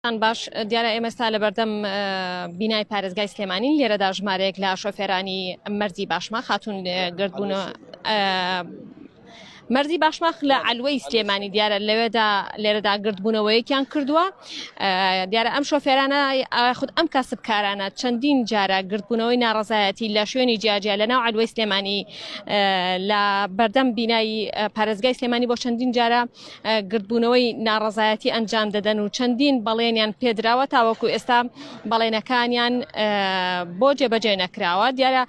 باش دیارە ئێمەستا لە بەردەم بینای پارێزگای سلێمانی لێرەدا ژمارەیەک لە شۆفێرانی مەرزی باشماخ هاتوون گردبوون مەرزی باشماخ لە علوەی سلێمانی دیارە لێرەدا گردبوونەوەیەکیان کردووە دیارە ئەم شۆفێرانە خود ئەم کاسبکارانە چەندین جارە گردبوونەوەی ناڕەزایەتی لە شوێنی جیاجیا لە ناو علوەی سلێمانی لە بەردەم بینایی پارێزگای سلێمانی بۆ چەندین جارە گردبوونەوەی ناڕەزایەتی ئەنجام دەدەن و چەندین بەڵێنیان پێدراوە تاوەکو ئێستا بەڵێنەکانیان بۆ جێبەجێ نەکراوە دیارە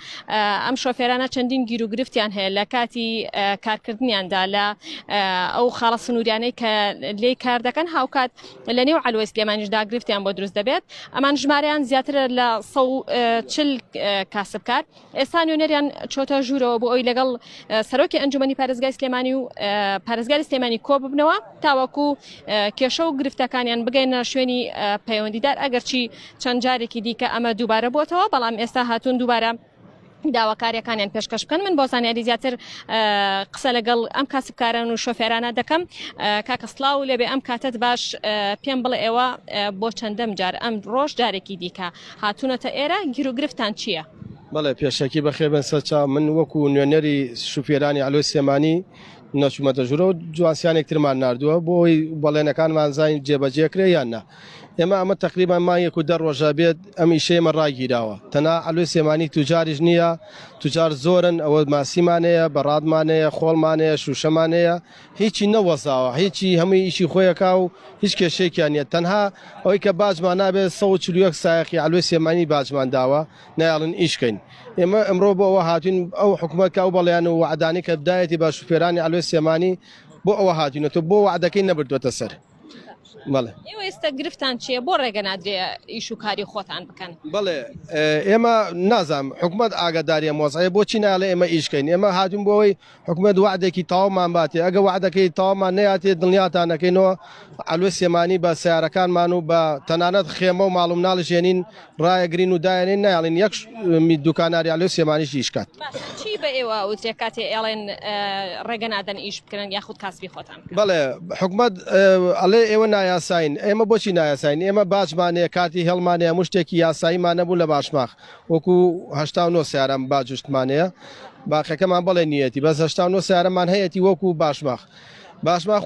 ئەم شۆفێرانە چەندین گیر و گرفتیان هەیە لە کاتی کارکردنیان لە ئەو خاڵە سنووریانەی کە لێی کار دەکەن هاوکات لە نێو علوەی سلێمانیشدا گرفتیان بۆ دروست دەبێت ئەمان ژمارەیان زیاترە لە 140 کاسبکار ئێستا نوێنەریان چۆتە ژوورەوە بۆ ئەوی لەگەڵ سەرۆکی ئەنجومەنی پارێزگای سلێمانی و پارێزگای سلێمانی کۆ ببنەوە تاوەکو کێشە و گرفتەکانیان بگەینە شوێنی پەیوەندیدار ئەگەرچی چەند جارێکی دیکە ئەمە دووبارە بۆتەوە بەڵام ئێستا هاتوون دووبارە داواکاریەکانیان پێشکەش بکەن من بۆ زانیاری زیاتر قسە لەگەڵ ئەم کاسبکاران و شۆفێرانە دەکەم کاکە سڵاو لێبێ ئەم کاتت باش پێم بڵێ ئێوە بۆ چەندەم جار ئەم ڕۆژ جارێکی دیکە هاتوونەتە ئێرە گیر و گرفتان چییە؟ بەڵێ پێشەکی بەخێر بن سەرچاو من وەکو نوێنەری شوفێرانی علوەی سلێمانی نەچوومەتە ژوورە و جوانسیانێکترمان ناردووە بۆی بەڵێنەکانمان زین جێبەجێکرێ یاننا ئێمە ئەمە تقریبان مانگێک و 10 ڕۆژە بێت ئەم ئیشەیەمە ڕاگیراوە تەنها علوەی سلێمانی توجاریش نییە توجار زۆرن ئەوە ماسیمانەیە بەڕادمانەیە خۆڵمانەیە شوشەمانەیە هیچی نەوەزاوە هیچی هەمووی ئیشی خۆیەکا و هیچ کێشێکیان نیە تەنها ئەوەی کە باجمان نابێت 141 سایەقی علوەی سلێمانی باجمان داوە نایڵن ئیشکەین ئێمە ئەمڕۆ بۆ ئەوە هاتوین ئەو حکوومەتکە و بەڵێن و وعدانی کە بدایەتی بە شوفێرانی علوەی سلێمانی بۆ ئەوە هاتوینەوە بۆ وعدەکەی نەبردوێتە سەر ئێوە ئێستا گرفتان چییە بۆ ڕێگە نادرێ ئیش و کاری خۆتان بکەن بڵێ ئێمە نازام حکوومەت ئاگاداریە مۆزایە بۆچی ناڵێ ئێمە ئیشکەین ئێمە هاتوون بۆەوەی حکوومەت وعدێکی تاوامان باتێ ئەگە وعدەکەی تاوامان نەیاتێ دڵنیاتانەکەینەوە علوەی سلێمانی بە سیارەکانمان و بە تەنانەت خێمە و ماڵ و مناڵ ژێنین ڕایەگرین و دایانین نایڵین یەک دوکاناری علوەی سلێمانیش ئیشکات چی بە ئێوە وترێ کاتێ ئێڵێن ڕێگە نادەن ئیش بکردن یاخود کاسبی خۆتان بڵێ حکوومەت ئەڵێ ئێوە نایاساین ئێمە بۆچی نایاساین ئێمە باجمانەیە کاتی هێڵمانەیە مشتێکی یاساییمان نەبوو لە باشماخ وەکو 89 سیارەم باجوشتمانەیە باقیەکەمان بڵێ نیەتی بەس 89 سیارەمان هەیەی وەکو باشماخ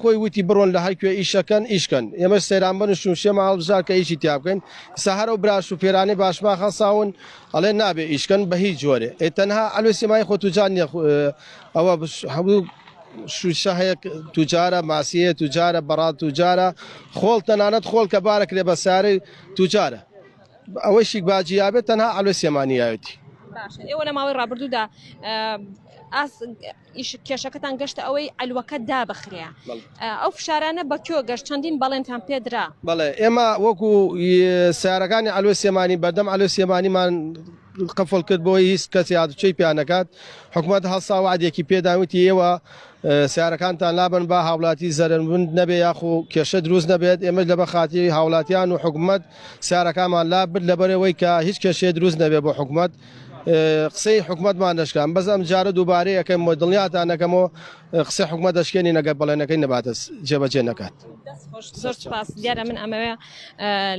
خۆی وتی بڕۆن لە هەرکوێ ئیشەکەن ئیشکەن ئێمە سەیران بن شوشێمە هەڵبژار کە ئیشی تیا بکەین سەهەر و براش و پێرانی باشماخ هەساون ئەڵێ نابێ ئیشکەن بە هیچ جۆرێ تەنها علوەی سلێمانی خۆ توجار نییە ئەوە هەموو شوشە هەیە توجارە ماسیە توجارە بەڕاد توجارە خۆڵ تەنانەت خۆڵ کە بارەکرێ بە سارەی توجارە ئەوەی شیک باجیابێت تەنها علوەی سلێمانی یاوێتی ئێوە لە ماوەی ڕابردوودا کێشەکەتان گەشتە ئەوەی ئەلوەکە دابخرێ ئەو فشارانە بە کێ گەشت چەندین بەڵێنتان پێدرا بەڵێ ئێمە وەکو سیارەکانی علوەی سلێمانی بەردەم علوەی سلێمانیمان قفڵ کرد بۆی هیچ کەسی هاتوچەی پیانەکات حکوومەت هەستا وعدێکی پێداوتی ئێوە سیارەکانتان لابن بە هاوڵاتی زەرنبوون نەبێ یاخو کێشە دروست نەبێت ئێمە لە بەخاتی هاوڵاتیان و حکوومەت سیارەکانمان لابن لەبەرەوەی کە هیچ کێشێ دروست نەبێت بۆ حکوومەت قسەی حکوومەتمان دەشکان بەزەم جارە دووبارەیە یەکەم دڵنیاتان نەکەمەوە قسەی حکوومەت دەشکێنی نەگە بەڵێنەکەی نەباتە جێبەجێ نەکات زۆر سپاس دیارە من ئەمەوێ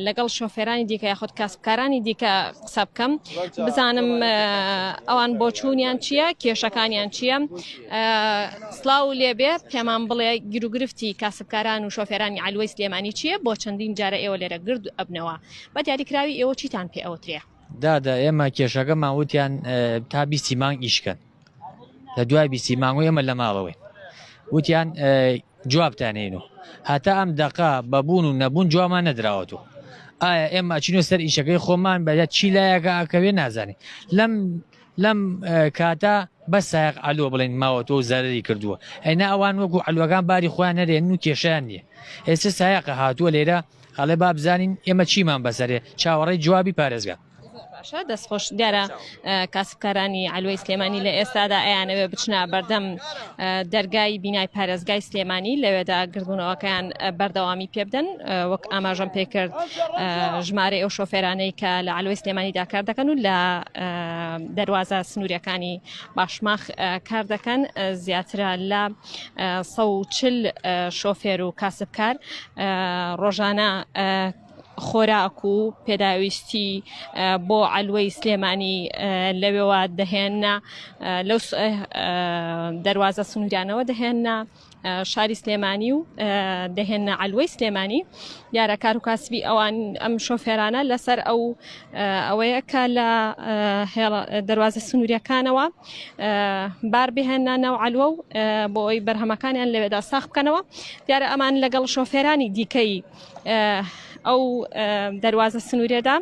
لەگەڵ شۆفێرانی دیکە یاخود کاسبکارانی دیکە قسە بکەم بزانم ئەوان بۆ چوونیان چییە کێشەکانیان چییە سڵاو لێبێ پێمان بڵێ گیر و گرفتی کاسبکاران و شۆفێرانی علوەی سلێمانی چییە بۆ چەندین جارە ئێوە لێرە گرد ئەبنەوە بە دیاریکراوی ئێوە چیتان پێ ئەوترێ دادا ئێمە کێشەکە ماوتیان تا 20 مانگ ئیشکەن لە دوای 20 مانگ ئێمە لە ماڵەوەی وتیان جوابتانێنەوە هەتا ئەم دەقا بەبوون و نەبوون جوابمان نەدراوەتەوە ئایا ئێمە ئەچینۆ سەر ئیشەکەی خۆمان بەدە چی لایەکە ئەکەوێ نازانێت لەم کاتا بە سایق ئەلۆ بڵێن ماوەتەوە زەرری کردووە ئەینا ئەوان وەکو ئەلوەکان باری خۆیان نەرێن و کێشیان نییە ئێستا سایقە هاتووە لێرە ئەڵێ با بزانین ئێمە چیمان بەسەرێ چاوەڕێی جوابی پارێزگا دەستخۆش دیارە کاسبکارانی علوەی سلێمانی لە ئێستادا ئەیانەوێ بچنە بەردەم دەرگای بینای پارێزگای سلێمانی لەوێدا گردبوونەوەکەیان بەردەوامی پێ بدەن وەک ئاماژەم پێکرد ژمارە ئەو شۆفێرانەی کە لە علوەی سلێمانیدا کار دەکەن و لە دەواازە سنووریەکانی باشماخ کار دەکەن زیاترە لە 140 شۆفێر و کاسبکار ڕۆژانە خۆراک و پێداویستی بۆ علوەی سلێمانی لەوێوە دەهێننا لەو دەواازە سنوورانەوە دەهێننا شاری سلێمانی و دەهێننا علوەی سلێمانی دیارە کار و کاسبی ئەوان ئەم شۆفێرانە لەسەر ئەوەیە کە لە دەواازە سنووریەکانەوە بار بهێننا ناو علوە و بۆ ئەوی بەرهەمەکانیان لەوێدا ساخ بکەنەوە دیارە ئەمان لەگەڵ شۆفێرانی دیکەی ئەو دەواازە سنوورێدا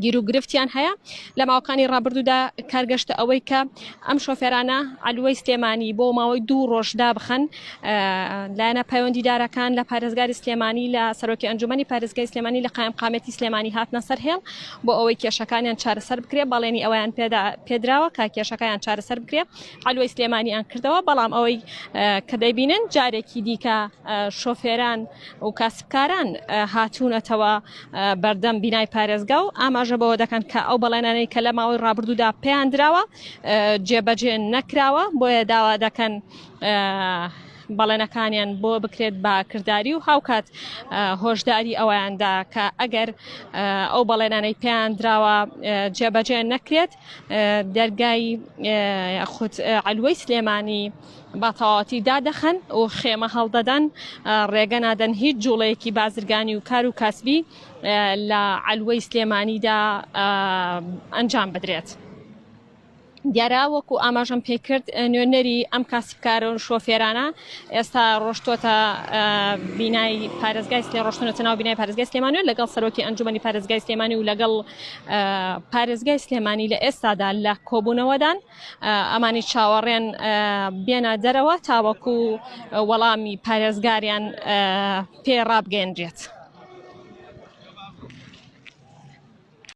گیر و گرفتیان هەیە لە ماوەکانی ڕابردوودا کارگەشتە ئەوەی کە ئەم شۆفێرانە علوەی سلێمانی بۆ ماوەی 2 ڕۆژدا بخەن لایەنە پەیوەندیدارەکان لە پارێزگاری سلێمانی لە سەرۆکی ئەنجومەنی پارێزگای سلێمانی لە قایمقامەتی سلێمانی هاتنە سەر هێڵ بۆ ئەوەی کێشەکانیان چارەسەر بکرێ بەڵێنی ئەویان پێدراوە کە کێشەکانیان چارەسەر بکرێ علوەی سلێمانیان کردەوە بەڵام ئەوەی کە دەیبینن جارێکی دیکە شۆفێران و کاسبکاران هاتوونەتەوە بەردەم بینای پارێزگا و ئاماژە بەوە دەکەن کە ئەو بەڵێنانەی کە لە ماوەی ڕابردوودا پێیان دراوە جێبەجێ نەکراوە بۆیە داوا دەکەن بەڵێنەکانیان بۆ بکرێت بە کردداری و هاوکات هۆشداری ئەویاندا کە ئەگەر ئەو بەڵێنانەی پێیان دراوە جێبەجێ نەکرێت دەرگای خودت علوەی سلێمانی بەتەواتی دادەخەن و خێمە هەڵدەدەن ڕێگە نادەن هیچ جوڵەیەکی بازرگانی و کار و کاسبی لە علوەی سلێمانیدا ئەنجام بدرێت. دیارە وەکو ئاماژەم پێکرد نوێنەری ئەم کاسبکارە و شۆفێرانە ئێستا ڕۆشتۆتە بینای پارێزگای ڕۆشتونەتە ناو بینای پارێزگای سلێمانی و لەگەڵ سەرۆکی ئەنجومەنی پارێزگای سلێمانی و لەگەڵ پارێزگای سلێمانی لە ئێستادا لە کۆبوونەوەدان ئەمانی چاوەڕێن بێنە دەرەوە تاوەکو وەڵامی پارێزگاریان پێ ڕابگەێنرێت.